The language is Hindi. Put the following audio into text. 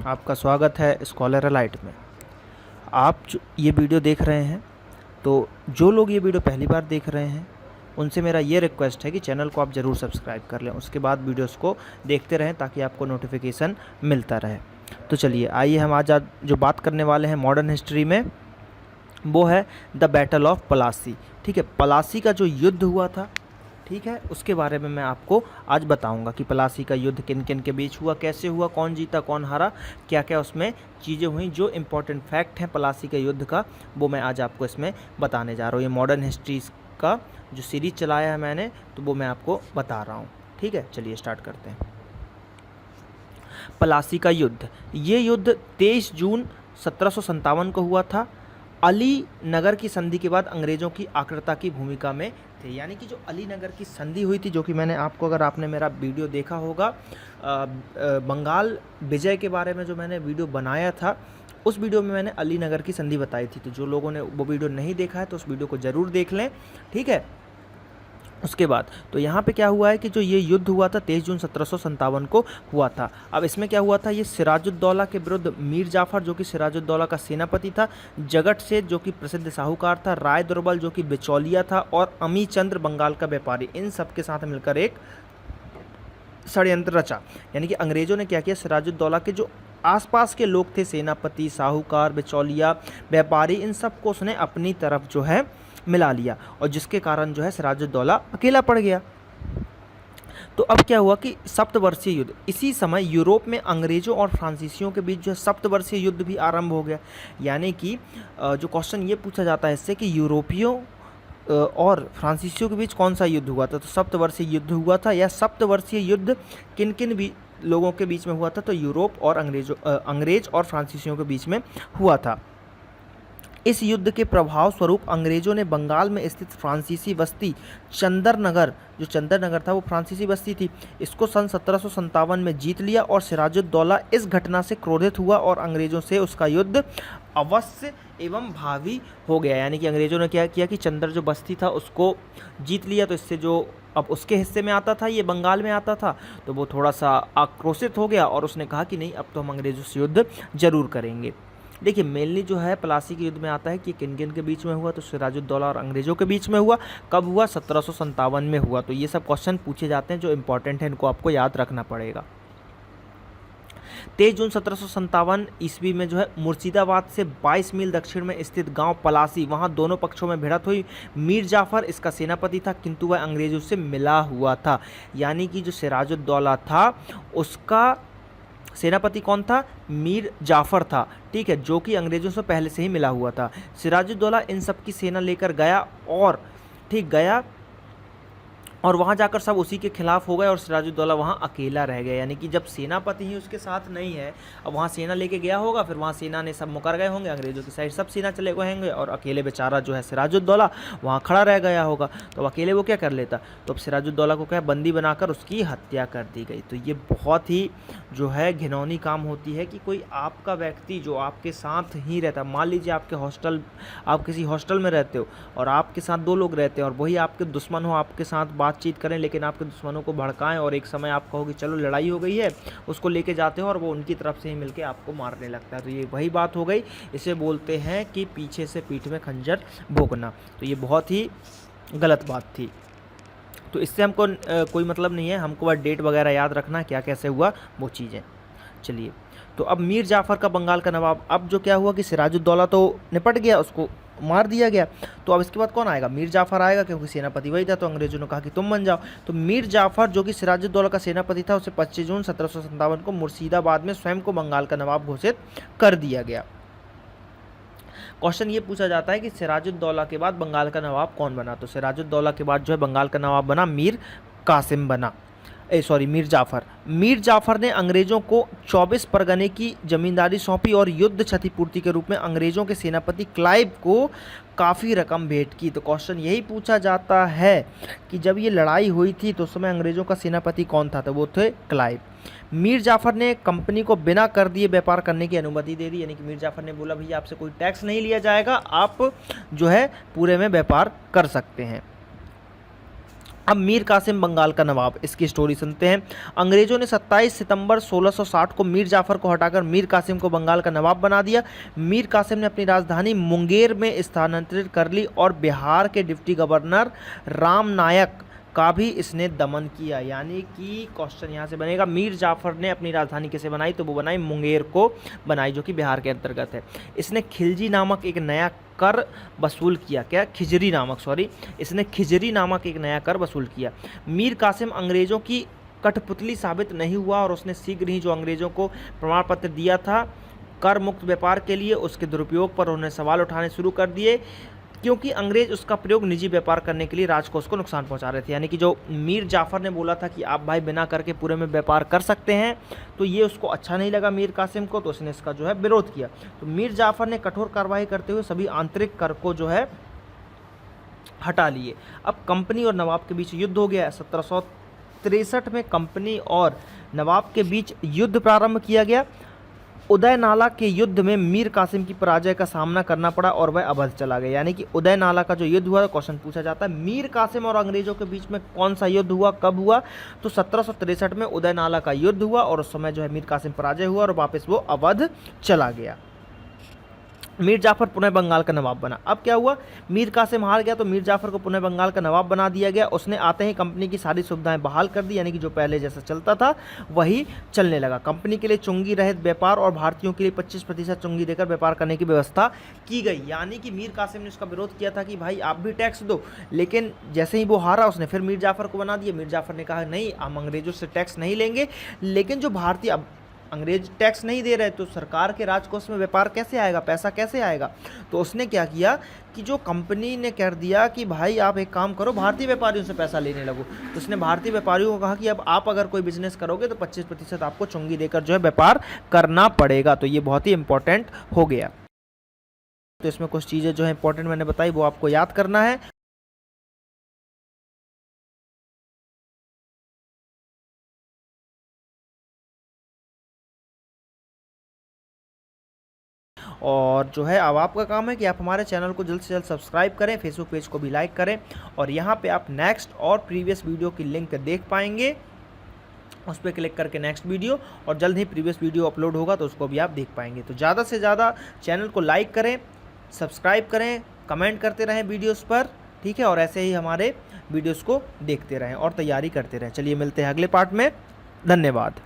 आपका स्वागत है स्कॉलर एलाइट में। आप जो ये वीडियो देख रहे हैं, तो जो लोग ये वीडियो पहली बार देख रहे हैं उनसे मेरा ये रिक्वेस्ट है कि चैनल को आप ज़रूर सब्सक्राइब कर लें, उसके बाद वीडियोस को देखते रहें ताकि आपको नोटिफिकेशन मिलता रहे। तो चलिए आइए हम आज जो बात करने वाले हैं मॉडर्न हिस्ट्री में, वो है द बैटल ऑफ पलासी। ठीक है, पलासी का जो युद्ध हुआ था, ठीक है, उसके बारे में मैं आपको आज बताऊंगा कि पलासी का युद्ध किन किन के बीच हुआ, कैसे हुआ, कौन जीता कौन हारा, क्या क्या उसमें चीज़ें हुई। जो इम्पोर्टेंट फैक्ट हैं पलासी के युद्ध का, वो मैं आज आपको इसमें बताने जा रहा हूँ। ये मॉडर्न हिस्ट्री का जो सीरीज चलाया है मैंने, तो वो मैं आपको बता रहा हूँ। ठीक है, चलिए स्टार्ट करते हैं। पलासी का युद्ध, ये युद्ध 23 जून 1757 को हुआ था। अली नगर की संधि के बाद अंग्रेज़ों की आक्रमणता की भूमिका में थे। यानी कि जो अली नगर की संधि हुई थी, जो कि मैंने आपको, अगर आपने मेरा वीडियो देखा होगा बंगाल विजय के बारे में, जो मैंने वीडियो बनाया था, उस वीडियो में मैंने अली नगर की संधि बताई थी। तो जो लोगों ने वो वीडियो नहीं देखा है तो उस वीडियो को ज़रूर देख लें। ठीक है, उसके बाद तो यहाँ पे क्या हुआ है कि जो ये युद्ध हुआ था 23 जून 1757 को हुआ था। अब इसमें क्या हुआ था, ये सिराजुद्दौला के विरुद्ध मीर जाफ़र, जो कि सिराजुद्दौला का सेनापति था, जगत सेठ जो कि प्रसिद्ध साहूकार था, राय दुर्बल जो कि बिचौलिया था, और अमी चंद्र बंगाल का व्यापारी, इन सब के साथ मिलकर एक षड्यंत्र रचा। यानी कि अंग्रेज़ों ने क्या किया, सिराजुद्दौला के जो आसपास के लोग थे, सेनापति, साहूकार, बिचौलिया, व्यापारी, इन सबको उसने अपनी तरफ जो है मिला लिया, और जिसके कारण जो है सिराजुद्दौला अकेला पड़ गया। तो अब क्या हुआ कि सप्तवर्षीय युद्ध, इसी समय यूरोप में अंग्रेज़ों और फ्रांसीसियों के बीच जो है सप्तवर्षीय युद्ध भी आरंभ हो गया। यानी कि जो क्वेश्चन ये पूछा जाता है इससे कि यूरोपियों और फ्रांसीसियों के बीच कौन सा युद्ध हुआ था, तो सप्तवर्षीय युद्ध हुआ था। या सप्तवर्षीय युद्ध किन किन भी लोगों के बीच में हुआ था, तो यूरोप और अंग्रेज और फ्रांसीसियों के बीच में हुआ था। इस युद्ध के प्रभाव स्वरूप अंग्रेज़ों ने बंगाल में स्थित फ्रांसीसी बस्ती चंदरनगर, जो चंदरनगर था वो फ्रांसीसी बस्ती थी, इसको सन 1757 में जीत लिया। और सिराजुद्दौला इस घटना से क्रोधित हुआ और अंग्रेज़ों से उसका युद्ध अवश्य एवं भावी हो गया। यानी कि अंग्रेज़ों ने क्या किया कि चंदर जो बस्ती था उसको जीत लिया, तो इससे जो अब उसके हिस्से में आता था, ये बंगाल में आता था, तो वो थोड़ा सा आक्रोशित हो गया और उसने कहा कि नहीं, अब तो हम अंग्रेज़ों से युद्ध जरूर करेंगे। देखिए मेनली जो है पलासी के युद्ध में आता है कि किन किन के बीच में हुआ, तो सिराजुद्दौला और अंग्रेज़ों के बीच में हुआ। कब हुआ, 1757 में हुआ। तो ये सब क्वेश्चन पूछे जाते हैं जो इंपॉर्टेंट है, इनको आपको याद रखना पड़ेगा। 23 जून 1757 ईस्वी में जो है मुर्शिदाबाद से 22 मील दक्षिण में स्थित गांव पलासी, वहां दोनों पक्षों में भिड़ंत हुई। मीर जाफ़र इसका सेनापति था, किंतु वह अंग्रेज़ों से मिला हुआ था। यानी कि जो सिराजुद्दौला था उसका सेनापति कौन था, मीर जाफ़र था। ठीक है, जो कि अंग्रेज़ों से पहले से ही मिला हुआ था। सिराजुद्दौला इन सब की सेना लेकर गया और ठीक गया, और वहाँ जाकर सब उसी के खिलाफ हो गए और सिराजुद्दौला वहाँ अकेला रह गया। यानी कि जब सेनापति ही उसके साथ नहीं है, अब वहाँ सेना लेके गया होगा, फिर वहाँ सेना ने सब मुकर गए होंगे, अंग्रेज़ों की साइड सब सेना चले गए होंगे, और अकेले बेचारा जो है सिराजुद्दौला वहाँ खड़ा रह गया होगा। तो अकेले वो क्या कर लेता, तो अब सिराजुद्दौला को क्या बंदी बनाकर उसकी हत्या कर दी गई। तो ये बहुत ही जो है घिनौनी काम होती है कि कोई आपका व्यक्ति जो आपके साथ ही रहता, मान लीजिए आप किसी हॉस्टल में रहते हो और आपके साथ दो लोग रहते हैं और वही आपके दुश्मन हो, आपके साथ बातचीत करें लेकिन आपके दुश्मनों को भड़काएं, और एक समय आप कहो कि चलो लड़ाई हो गई है, उसको लेके जाते हो और वो उनकी तरफ से ही मिलके आपको मारने लगता है। तो ये वही बात हो गई, इसे बोलते हैं कि पीछे से पीठ में खंजर भोंकना। तो ये बहुत ही गलत बात थी। तो इससे हमको कोई मतलब नहीं है, हमको बस डेट वगैरह याद रखना क्या कैसे हुआ वो चीज़ें। चलिए, तो अब मीर जाफ़र का बंगाल का नवाब, अब जो क्या हुआ कि सिराजुद्दौला तो निपट गया, उसको मार दिया गया। तो अब इसके बाद कौन आएगा, मीर जाफ़र आएगा, क्योंकि सेनापति वही था। तो अंग्रेज़ों ने कहा कि तुम बन जाओ। तो मीर जाफ़र जो कि सिराजुद्दौला का सेनापति था, उसे 25 जून 1757 को मुर्शिदाबाद में स्वयं को बंगाल का नवाब घोषित कर दिया गया। क्वेश्चन ये पूछा जाता है कि सिराजुद्दौला के बाद बंगाल का नवाब कौन बना, तो सिराजुद्दौला के बाद जो है बंगाल का नवाब बना मीर कासिम बना, मीर जाफ़र। मीर जाफ़र ने अंग्रेज़ों को 24 परगने की जमींदारी सौंपी और युद्ध क्षतिपूर्ति के रूप में अंग्रेज़ों के सेनापति क्लाइव को काफ़ी रकम भेंट की। तो क्वेश्चन यही पूछा जाता है कि जब ये लड़ाई हुई थी तो उस समय अंग्रेज़ों का सेनापति कौन था, तो वो थे क्लाइव। मीर जाफ़र ने कंपनी को बिना कर दिए व्यापार करने की अनुमति दे दी। यानी कि मीर जाफ़र ने बोला भैया आपसे कोई टैक्स नहीं लिया जाएगा, आप जो है पूरे में व्यापार कर सकते हैं। अब मीर कासिम बंगाल का नवाब, इसकी स्टोरी सुनते हैं। अंग्रेजों ने 27 सितंबर 1660 को मीर जाफर को हटाकर मीर कासिम को बंगाल का नवाब बना दिया। मीर कासिम ने अपनी राजधानी मुंगेर में स्थानांतरित कर ली और बिहार के डिप्टी गवर्नर राम नायक का भी इसने दमन किया। यानी कि क्वेश्चन यहाँ से बनेगा, मीर जाफर ने अपनी राजधानी कैसे बनाई, तो वो बनाई मुंगेर को बनाई, जो कि बिहार के अंतर्गत है। इसने खिलजी नामक एक नया कर वसूल किया, क्या खिजरी नामक, सॉरी, इसने खिजरी नामक एक नया कर वसूल किया। मीर कासिम अंग्रेजों की कठपुतली साबित नहीं हुआ और उसने शीघ्र ही जो अंग्रेजों को प्रमाण पत्र दिया था कर मुक्त व्यापार के लिए, उसके दुरुपयोग पर उन्होंने सवाल उठाने शुरू कर दिए, क्योंकि अंग्रेज उसका प्रयोग निजी व्यापार करने के लिए राजकोष को नुकसान पहुंचा रहे थे। यानी कि जो मीर जाफर ने बोला था कि आप भाई बिना कर के पूरे में व्यापार कर सकते हैं, तो ये उसको अच्छा नहीं लगा मीर कासिम को, तो उसने इसका जो है विरोध किया। तो मीर जाफर ने कठोर कार्रवाई करते हुए सभी आंतरिक कर को जो है हटा लिए। अब कंपनी और नवाब के बीच युद्ध हो गया। 1763 में कंपनी और नवाब के बीच युद्ध प्रारंभ किया गया। उदय नाला के युद्ध में मीर कासिम की पराजय का सामना करना पड़ा और वह अवध चला गया। यानी कि उदय नाला का जो युद्ध हुआ, क्वेश्चन पूछा जाता है मीर कासिम और अंग्रेजों के बीच में कौन सा युद्ध हुआ, कब हुआ, तो 1763 में उदय नाला का युद्ध हुआ और उस समय जो है मीर कासिम पराजय हुआ और वापस वो अवध चला गया। मीर जाफर पुनः बंगाल का नवाब बना। अब क्या हुआ, मीर कासिम हार गया तो मीर जाफर को पुनः बंगाल का नवाब बना दिया गया। उसने आते ही कंपनी की सारी सुविधाएं बहाल कर दी, यानी कि जो पहले जैसा चलता था वही चलने लगा। कंपनी के लिए चुंगी रहित व्यापार और भारतीयों के लिए 25% चुंगी देकर व्यापार करने की व्यवस्था की गई। यानी कि मीर कासिम ने उसका विरोध किया था कि भाई आप भी टैक्स दो, लेकिन जैसे ही वो हारा उसने फिर मीर जाफर को बना दिया। मीर जाफर ने कहा नहीं, हम अंग्रेजों से टैक्स नहीं लेंगे, लेकिन जो भारतीय, अब अंग्रेज टैक्स नहीं दे रहे तो सरकार के राजकोष में व्यापार कैसे आएगा, पैसा कैसे आएगा। तो उसने क्या किया कि जो कंपनी ने कह दिया कि भाई आप एक काम करो, भारतीय व्यापारियों से पैसा लेने लगो। तो उसने भारतीय व्यापारियों को कहा कि अब आप अगर कोई बिजनेस करोगे तो 25% आपको चुंगी देकर जो है व्यापार करना पड़ेगा। तो ये बहुत ही इंपॉर्टेंट हो गया। तो इसमें कुछ चीज़ें जो है इंपॉर्टेंट मैंने बताई वो आपको याद करना है। और जो है अब आपका काम है कि आप हमारे चैनल को जल्द से जल्द सब्सक्राइब करें, फेसबुक पेज को भी लाइक करें और यहाँ पे आप नेक्स्ट और प्रीवियस वीडियो की लिंक देख पाएंगे। उस पर क्लिक करके नेक्स्ट वीडियो, और जल्द ही प्रीवियस वीडियो अपलोड होगा तो उसको भी आप देख पाएंगे। तो ज़्यादा से ज़्यादा चैनल को लाइक करें, सब्सक्राइब करें, कमेंट करते रहें वीडियोज़ पर, ठीक है, और ऐसे ही हमारे वीडियोज़ को देखते रहें और तैयारी करते रहें। चलिए मिलते हैं अगले पार्ट में। धन्यवाद।